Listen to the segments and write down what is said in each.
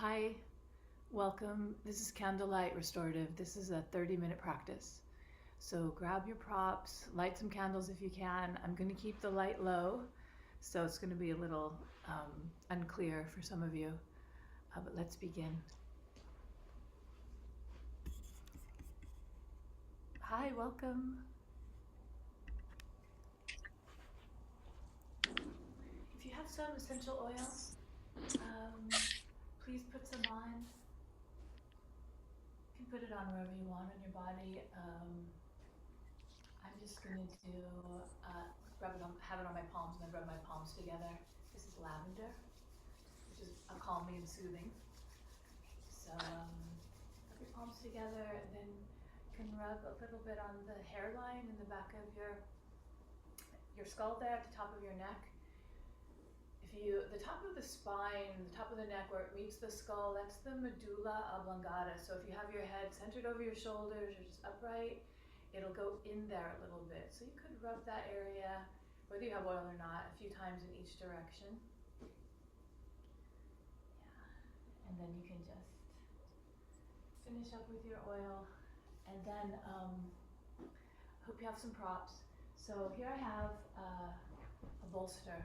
Hi, welcome. This is Candlelight Restorative. This is a 30-minute practice. So grab your props, light some candles if you can. I'm going to keep the light low, so it's going to be a little unclear for some of you, but let's begin. Hi, welcome. If you have some essential oil, please put some on. You can put it on wherever you want on your body. I'm just gonna do have it on my palms, and I rub my palms together. This is lavender, which is calming and soothing. So rub your palms together, and then you can rub a little bit on the hairline in the back of your skull there, at the top of your neck. The top of the spine, the top of the neck where it meets the skull, that's the medulla oblongata. So if you have your head centered over your shoulders or just upright, it'll go in there a little bit. So you could rub that area, whether you have oil or not, a few times in each direction. Yeah. And then you can just finish up with your oil. And then hope you have some props. So here I have a bolster.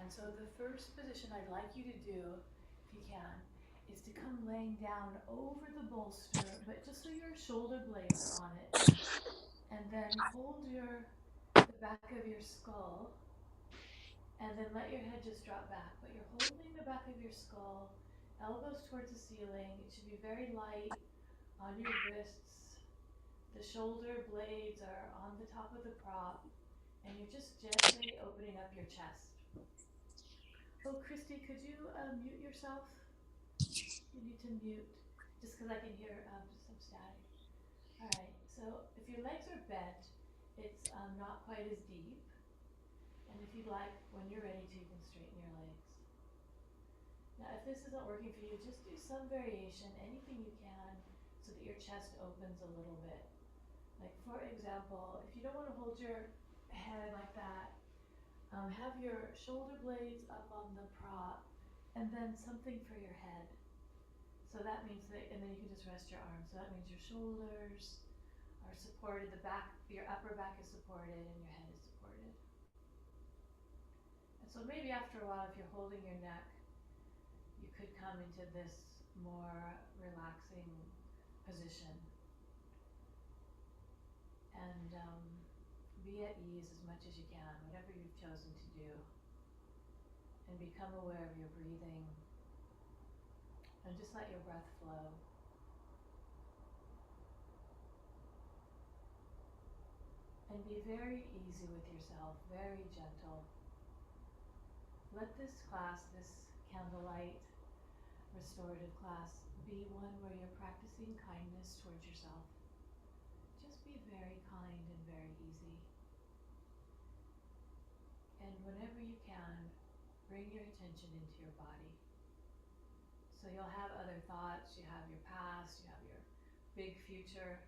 And so the first position I'd like you to do, if you can, is to come laying down over the bolster, but just so your shoulder blades are on it. And then hold the back of your skull, and then let your head just drop back. But you're holding the back of your skull, elbows towards the ceiling. It should be very light on your wrists. The shoulder blades are on the top of the prop, and you're just gently opening up your chest. Oh, Christy, could you mute yourself? You need to mute, just because I can hear just some static. All right, so if your legs are bent, it's not quite as deep. And if you'd like, when you're ready to, you can straighten your legs. Now, if this isn't working for you, just do some variation, anything you can, so that your chest opens a little bit. Like, for example, if you don't want to hold your head like that, have your shoulder blades up on the prop, and then something for your head. So that means that, and then you can just rest your arms. So that means your shoulders are supported, your upper back is supported, and your head is supported. And so maybe after a while, if you're holding your neck, you could come into this more relaxing position. And be at ease as much as you can, whatever you've chosen to do. And become aware of your breathing. And just let your breath flow. And be very easy with yourself, very gentle. Let this class, this candlelight restorative class, be one where you're practicing kindness towards yourself. Just be very kind and very easy. And whenever you can, bring your attention into your body. So you'll have other thoughts, you have your past, you have your big future.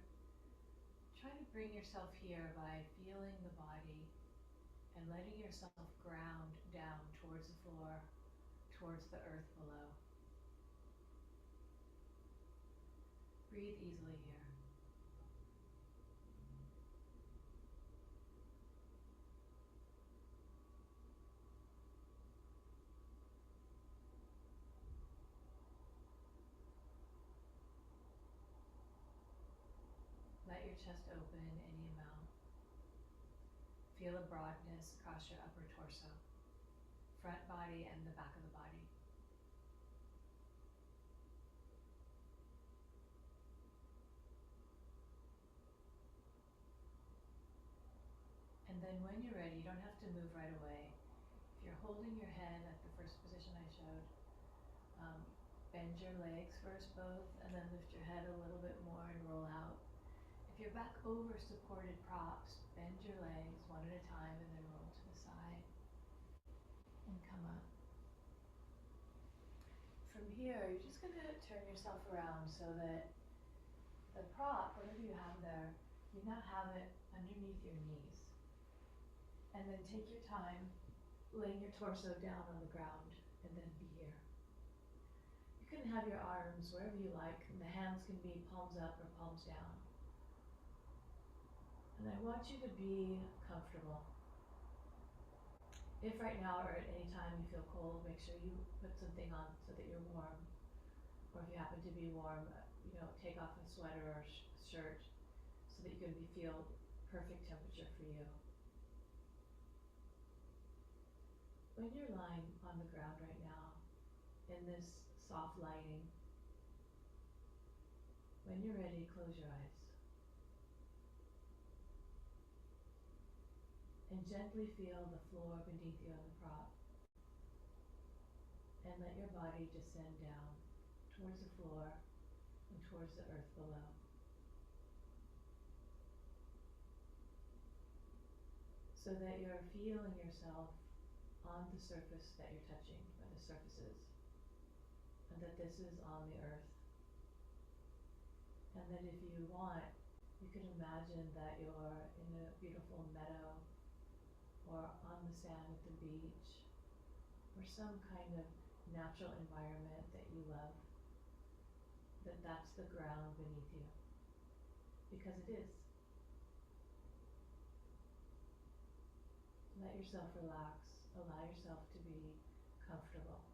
Try to bring yourself here by feeling the body and letting yourself ground down towards the floor, towards the earth below. Breathe easily here. Let your chest open any amount. Feel a broadness across your upper torso, front body and the back of the body. And then when you're ready, you don't have to move right away. If you're holding your head at the first position I showed, bend your legs first both, and then lift your head a little bit more and roll out. If you're back over supported props, bend your legs one at a time and then roll to the side and come up. From here, you're just going to turn yourself around so that the prop, whatever you have there, you now have it underneath your knees. And then take your time laying your torso down on the ground and then be here. You can have your arms wherever you like, and the hands can be palms up or palms down. And I want you to be comfortable. If right now or at any time you feel cold, make sure you put something on so that you're warm. Or if you happen to be warm, take off a sweater or shirt so that you can feel perfect temperature for you. When you're lying on the ground right now, in this soft lighting, when you're ready, close your eyes. And gently feel the floor beneath you on the prop. And let your body descend down towards the floor and towards the earth below. So that you're feeling yourself on the surface that you're touching, or the surfaces, and that this is on the earth. And then if you want, you can imagine that you're in a beautiful meadow, or on the sand at the beach, or some kind of natural environment that you love, that's the ground beneath you, because it is. Let yourself relax, allow yourself to be comfortable.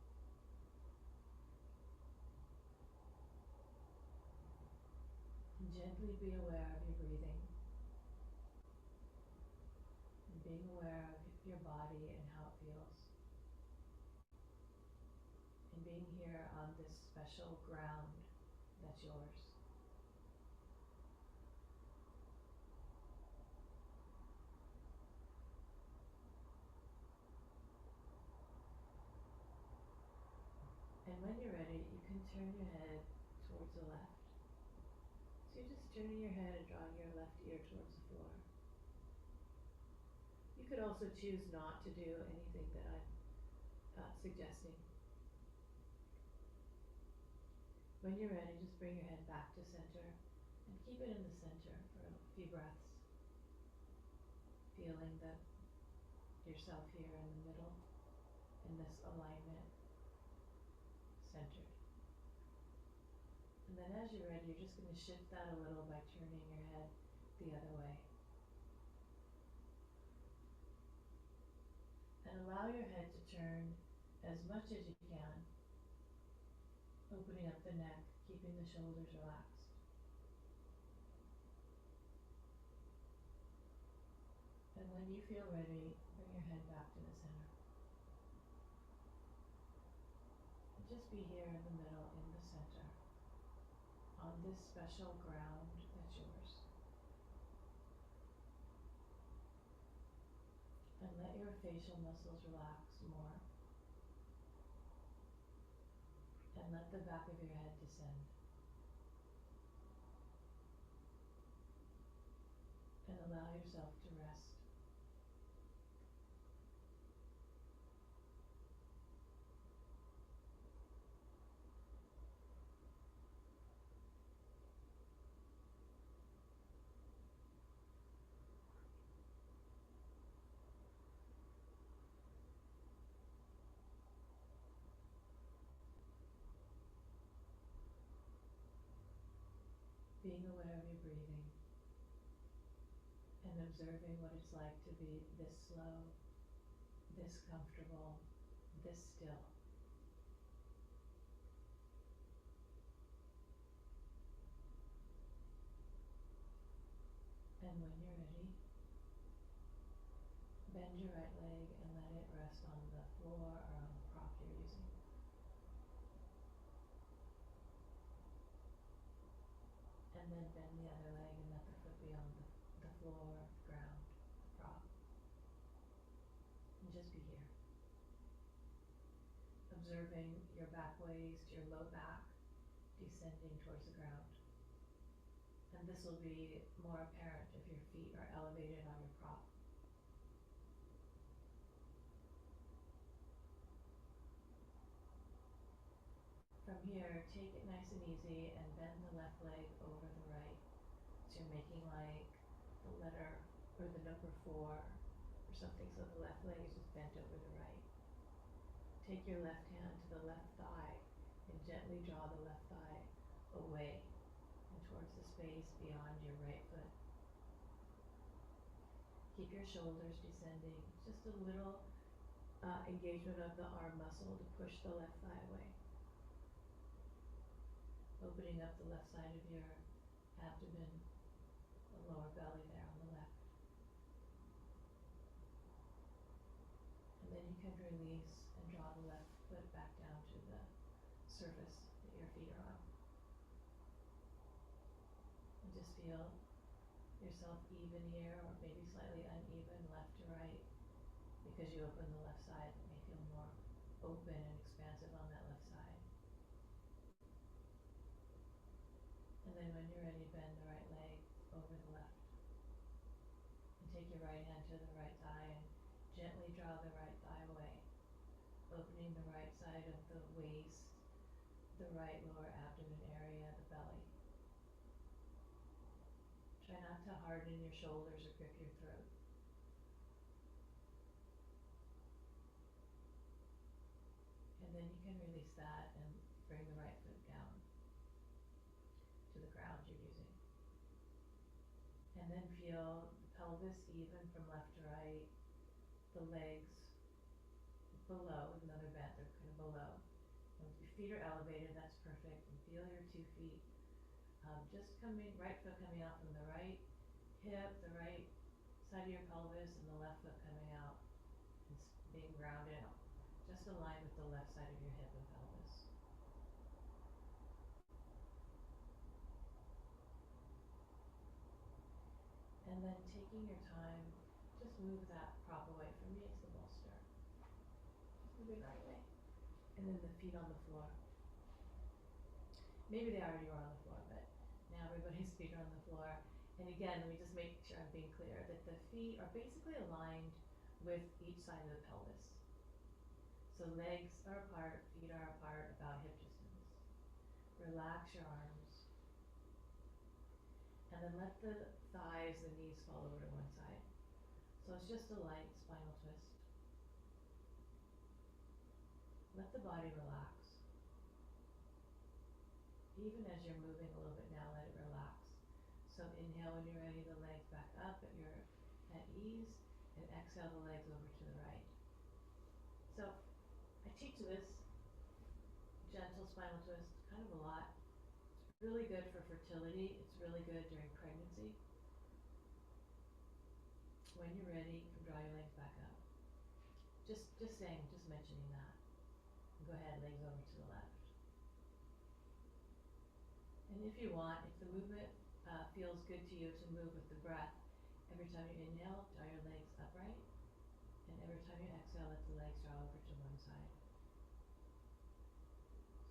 And gently be aware of your breathing, and being aware of your body and how it feels. And being here on this special ground that's yours. And when you're ready, you can turn your head towards the left. So you're just turning your head and drawing your left ear towards the floor. You could also choose not to do anything that I'm suggesting. When you're ready, just bring your head back to center and keep it in the center for a few breaths. Feeling that yourself here in the middle, in this alignment, centered. And then as you're ready, you're just going to shift that a little by turning your head the other way. And allow your head to turn as much as you can, opening up the neck, keeping the shoulders relaxed. And when you feel ready, bring your head back to the center. And just be here in the middle, in the center, on this special ground that's yours. And let your facial muscles relax more. And let the back of your head descend. And allow yourself to rest. Being aware of your breathing and observing what it's like to be this slow, this comfortable, this still. And when you're ready, bend your right leg and let it rest on the floor or on the prop you're using. And then bend the other leg and let the foot be on the floor, the ground, the prop. And just be here. Observing your back waist, your low back descending towards the ground. And this will be more apparent if your feet are elevated on your prop. From here, take it nice and easy and bend the left leg over the right. So you're making like the letter or the number 4 or something, so the left leg is just bent over the right. Take your left hand to the left thigh and gently draw the left thigh away and towards the space beyond your right foot. Keep your shoulders descending, just a little engagement of the arm muscle to push the left thigh away. Opening up the left side of your abdomen, the lower belly there on the left. And then you can release and draw the left foot back down to the surface that your feet are on. And just feel yourself even here, or maybe slightly uneven left to right, because you open the left side. It may feel more open and expansive on that left side. And then when you're ready, bend the right leg over the left. And take your right hand to the right thigh and gently draw the right thigh away, opening the right side of the waist, the right lower abdomen area, the belly. Try not to harden your shoulders or grip your throat. And then you can release that and bring the right foot down to the ground you're using. And then feel the pelvis even from left to right, the legs below, even though they're bent, they're kind of below. And if your feet are elevated, that's perfect. And feel your 2 feet just coming, right foot coming out from the right hip, the right side of your pelvis, and the left foot coming out and being grounded, just aligned with the left side of your hip and pelvis. And then taking your time, just move that prop away. For me, it's the bolster. Just moving that away. And then the feet on the floor. Maybe they already were on the floor, but now everybody's feet are on the floor. And again, let me just make sure I'm being clear that the feet are basically aligned with each side of the pelvis. So legs are apart, feet are apart, about hip distance. Relax your arms. And then let the thighs, the knees fall over to one side. So it's just a light spinal twist. Let the body relax. Even as you're moving a little bit now, let it relax. So inhale when you're ready, the legs back up, but you're at ease, and exhale the legs over to the right. So I teach this gentle spinal twist kind of a lot. It's really good for fertility. It's really good during pregnancy. When you're ready, you can draw your legs back up. Just mentioning that. Go ahead, legs over to the left. And if you want, if the movement feels good to you to move with the breath, every time you inhale, draw your legs upright. And every time you exhale, let the legs draw over to one side.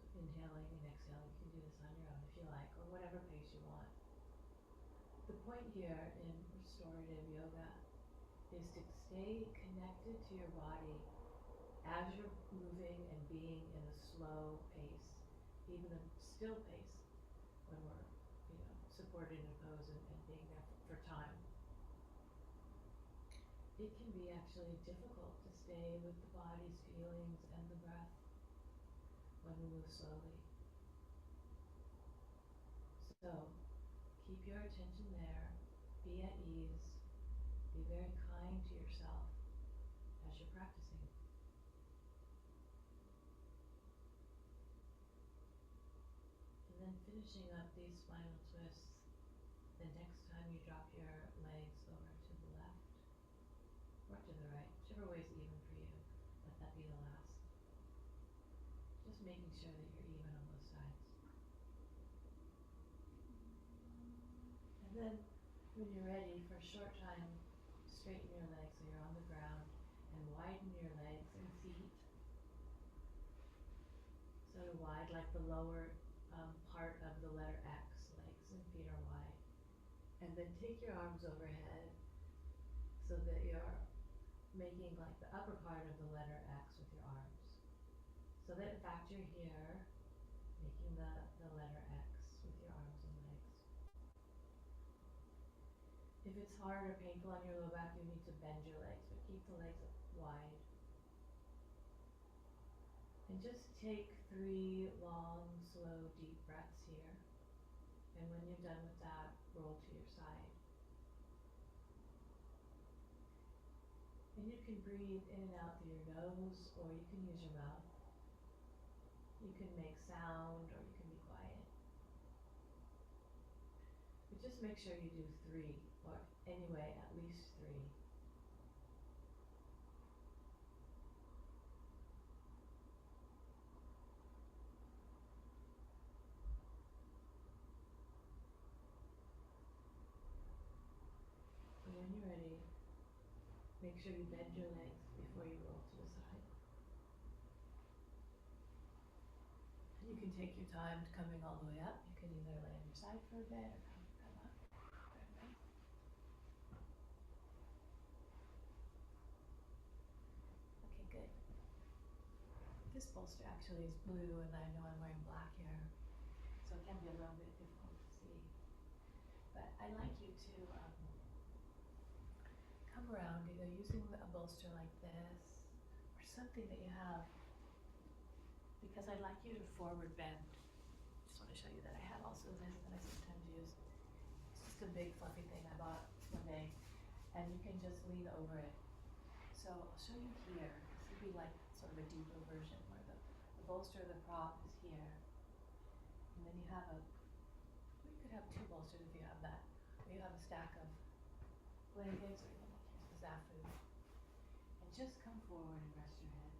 So inhaling and exhaling, you can do this on your own if you like, or whatever pace you want. The point here in restorative yoga is to stay connected to your body as you're moving and being in a slow pace, even a still pace, when we're, supported in a pose and being there for time. It can be actually difficult to stay with the body's feelings and the breath when we move slowly. So keep your attention there, be at ease, be very kind to yourself as you're practicing. And then finishing up these spinal twists, the next time you drop your legs over to the left or to the right, whichever way is even for you, let that be the last. Just making sure that you're even on both sides. And then when you're ready, for a short time, straighten your legs so you're on the ground and widen your legs and feet. So wide like the lower part of the letter X, legs and feet are wide. And then take your arms overhead so that you're making like the upper part of the letter X with your arms. So that in fact you're here, making the letter X with your arms and legs. If it's hard or painful on your low back, you need to bend your legs, but keep the legs wide. And just take 3 long, slow, deep breaths here. And when you're done with that, roll to your side. And you can breathe in and out through your nose, or you can use your mouth. You can make sound, or you can be quiet. But just make sure you do 3, or anyway, at least 3. And when you're ready, make sure you bend your legs before you roll to the side. You can take your time coming all the way up. You can either lay on your side for a bit or come up. Okay, good. This bolster actually is blue, and I know I'm wearing black here, so it can be a little bit difficult to see. But I'd like you to come around either using a bolster like this or something that you have, because I'd like you to forward bend. Just want to show you that I have also this that I sometimes use. It's just a big fluffy thing I bought one day, and you can just lean over it. So I'll show you here. This would be like sort of a deeper version where the bolster of the prop is here, and then you have you could have 2 bolsters if you have that, or you have a stack of blankets, or even like here's the zafu. And just come forward and rest your head.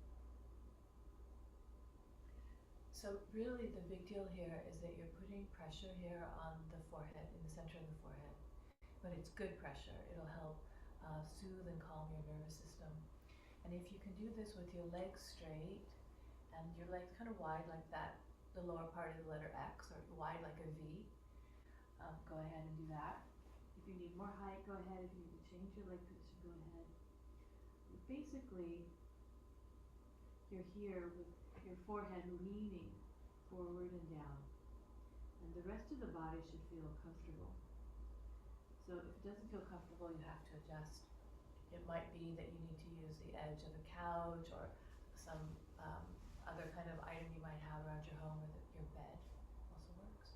So really the big deal here is that you're putting pressure here on the forehead, in the center of the forehead. But it's good pressure. It'll help soothe and calm your nervous system. And if you can do this with your legs straight and your legs kind of wide like that, the lower part of the letter X, or wide like a V, go ahead and do that. If you need more height, go ahead. If you need to change your leg position, go ahead. But basically, you're here with your forehead leaning forward and down. And the rest of the body should feel comfortable. So if it doesn't feel comfortable, you have to adjust. It might be that you need to use the edge of a couch or some other kind of item you might have around your home, or your bed also works.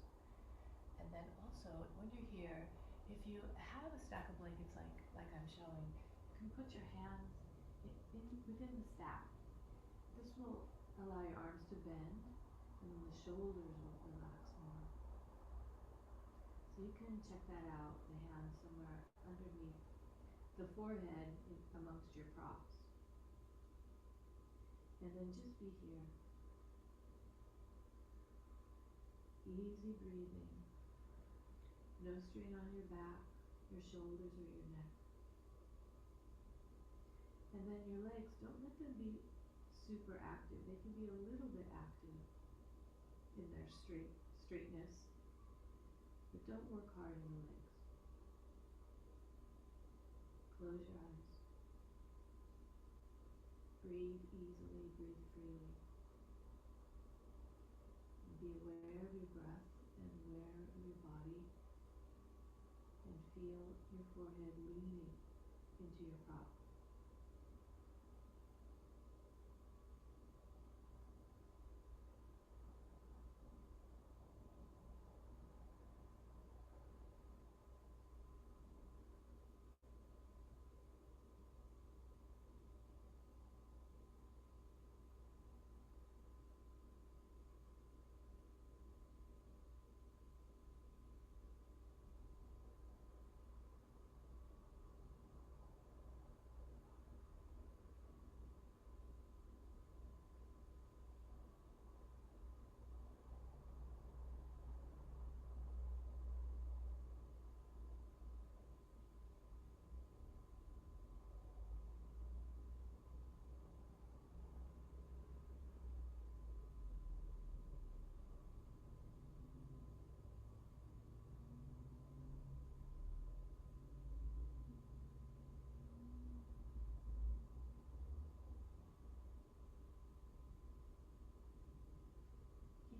And then also, when you're here, if you have a stack of blankets like I'm showing, you can put your hands within the stack. This will allow your arms to bend, and then the shoulders will relax more. So you can check that out, the hands somewhere underneath the forehead amongst your props. And then just be here. Easy breathing. No strain on your back, your shoulders, or your neck. And then your legs, don't let them be super active. They can be a little bit active in their straightness, but don't work hard in the legs. Close your eyes. Breathe easily, breathe freely. And be aware of your breath and aware of your body, and feel your forehead leaning into your prop.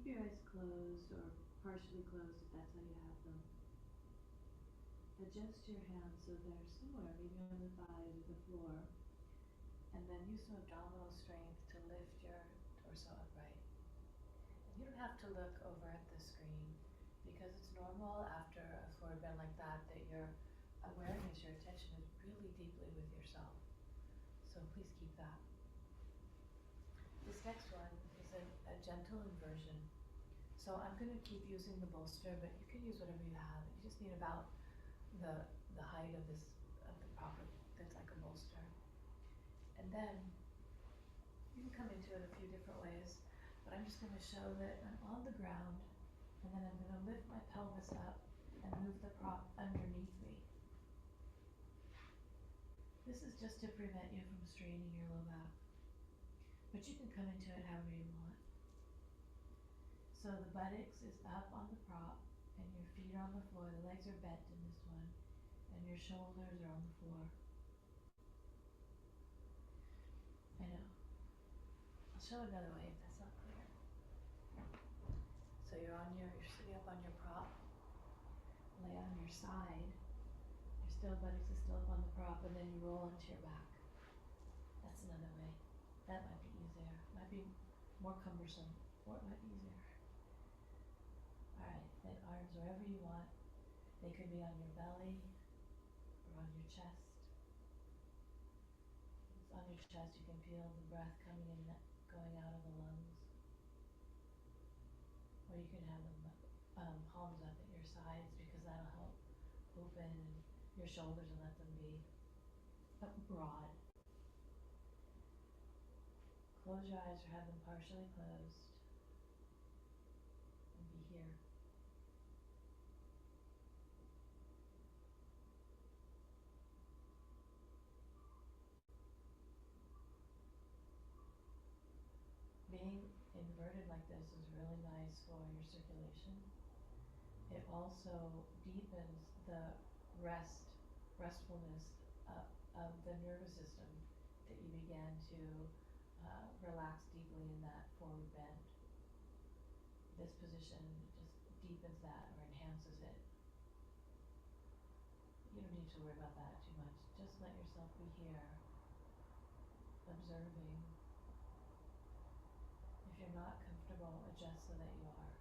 Keep your eyes closed or partially closed if that's how you have them. Adjust your hands so they're somewhere, maybe on the thighs or the floor, and then use some abdominal strength to lift your torso up. You don't have to look over at the screen because it's normal after a forward bend like that your awareness, your attention is really deeply with yourself. So please keep that. This next one is a gentle inversion. So I'm going to keep using the bolster, but you can use whatever you have. You just need about the height of the prop that's like a bolster. And then you can come into it a few different ways, but I'm just going to show that I'm on the ground, and then I'm going to lift my pelvis up and move the prop underneath me. This is just to prevent you from straining your low back, but you can come into it however you want. So the buttocks is up on the prop, and your feet are on the floor. The legs are bent in this one, and your shoulders are on the floor. I know. I'll show another way if that's not clear. So you're sitting up on your prop, lay on your side, buttocks is still up on the prop, and then you roll onto your back. That's another way. That might be easier. Might be more cumbersome, or it might be easier. Alright, then arms wherever you want. They could be on your belly, or on your chest. If it's on your chest, you can feel the breath coming in and going out of the lungs. Or you can have them palms up at your sides, because that'll help open your shoulders and let them be broad. Close your eyes or have them partially closed, and be here. Being inverted like this is really nice for your circulation. It also deepens the restfulness of the nervous system that you began to relax deeply in that forward bend. This position just deepens that or enhances it. You don't need to worry about that too much. Just let yourself be here, observing. If you're not comfortable, adjust so that you are.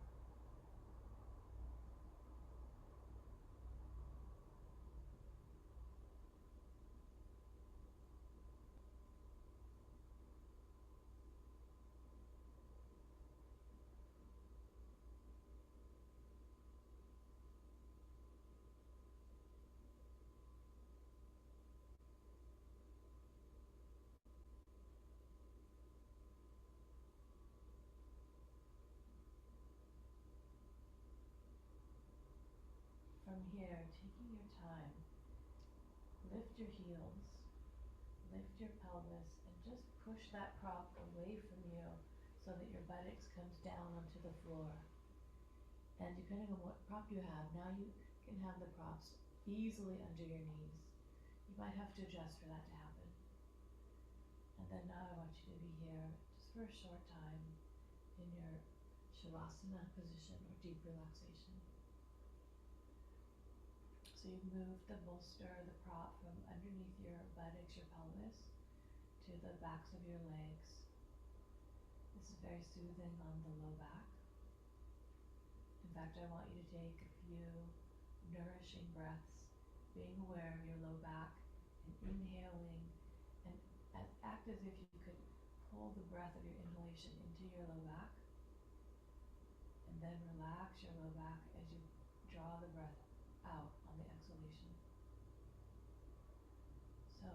From here, taking your time, lift your heels, lift your pelvis, and just push that prop away from you so that your buttocks comes down onto the floor. And depending on what prop you have, now you can have the props easily under your knees. You might have to adjust for that to happen. And then now I want you to be here just for a short time in your Shavasana position or deep relaxation. So you've moved the bolster, the prop from underneath your buttocks, your pelvis, to the backs of your legs. This is very soothing on the low back. In fact, I want you to take a few nourishing breaths, being aware of your low back, and inhaling, and act as if you could pull the breath of your inhalation into your low back, and then relax your low back as you draw the breath out on the exhalation. So,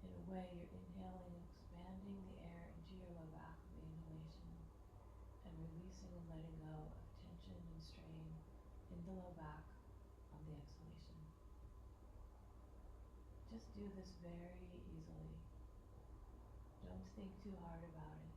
in a way, you're inhaling and expanding the air into your low back with the inhalation, and releasing and letting go of tension and strain in the low back on the exhalation. Just do this very easily. Don't think too hard about it.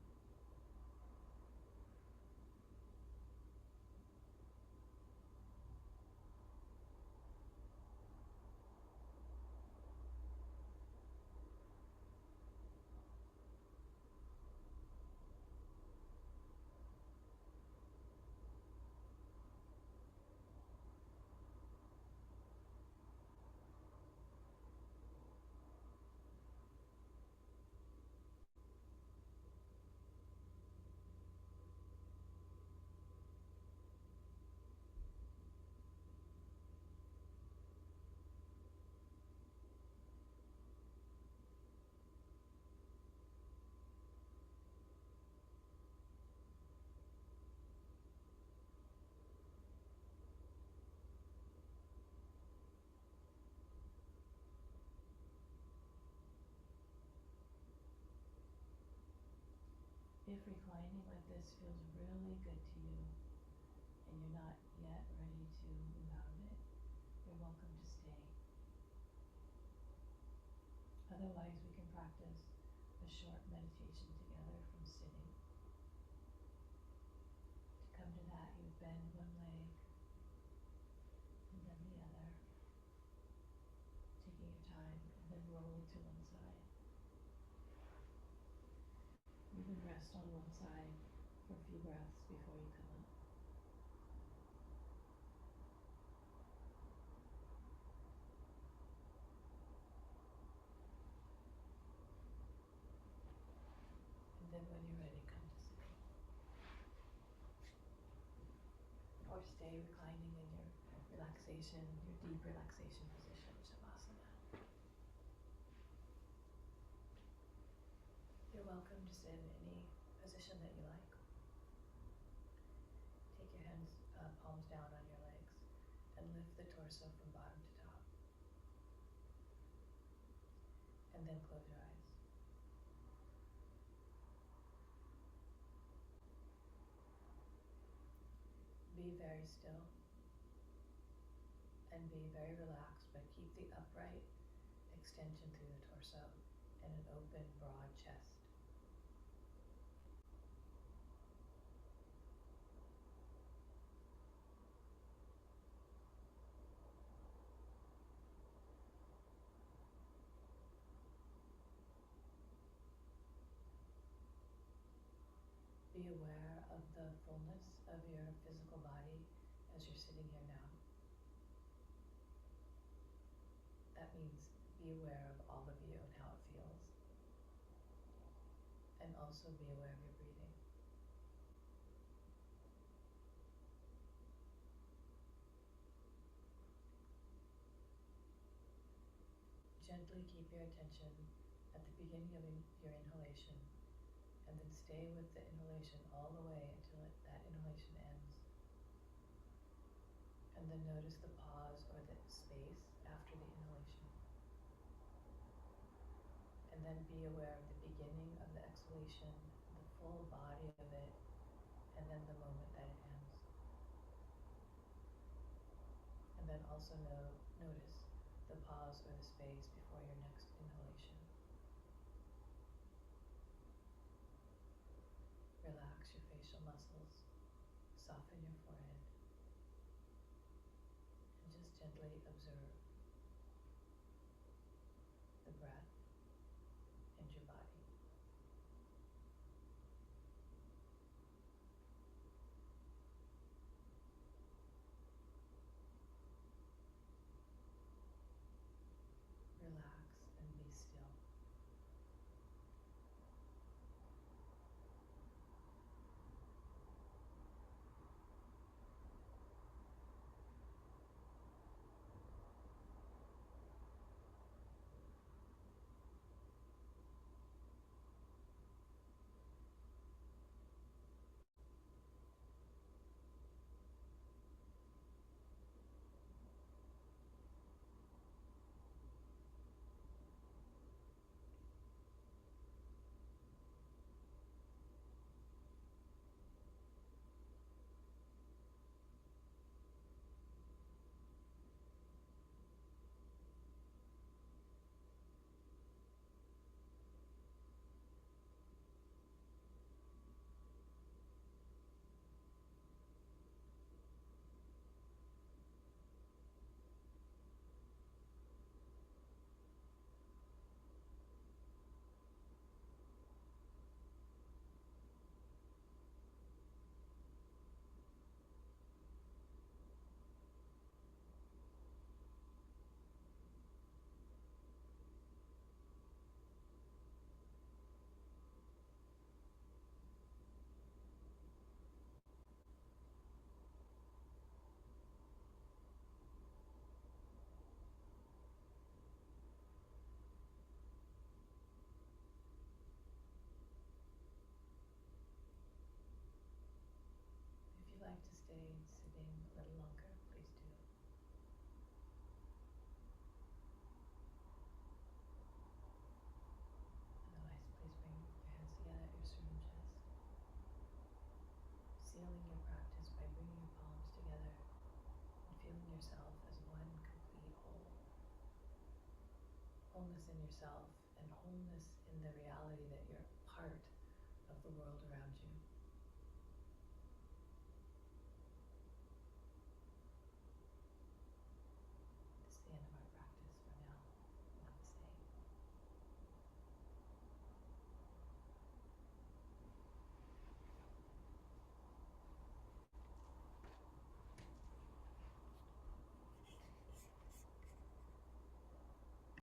If reclining like this feels really good to you and you're not yet ready to move out of it, you're welcome to stay. Otherwise, we can practice a short meditation together from sitting. To come to that, you would bend one leg and then the other, taking your time, and then roll to one side. You can rest on one side for a few breaths before you come up. And then when you're ready, come to sitting. Or stay reclining in your relaxation, your deep relaxation position, Shavasana. You're welcome to sit in any position that you like. Take your hands, palms down on your legs, and lift the torso from bottom to top. And then close your eyes. Be very still and be very relaxed, but keep the upright extension through the torso and an open, broad chest. Be aware of the fullness of your physical body as you're sitting here now. That means be aware of all of you and how it feels. And also be aware of your breathing. Gently keep your attention at the beginning of your inhalation, and then stay with the inhalation all the way until that inhalation ends. And then notice the pause or the space after the inhalation. And then be aware of the beginning of the exhalation, the full body of it, and then the moment that it ends. And then also notice the pause or the space before your next inhalation. Relax your facial muscles, soften your forehead, and just gently observe the breath and your body. Relax and be still. If you'd like to stay sitting a little longer, please do. Otherwise, please bring your hands together at your sternum chest. sealing your practice by bringing your palms together and feeling yourself as one complete whole. Wholeness in yourself and wholeness in the reality that you're part of the world around you.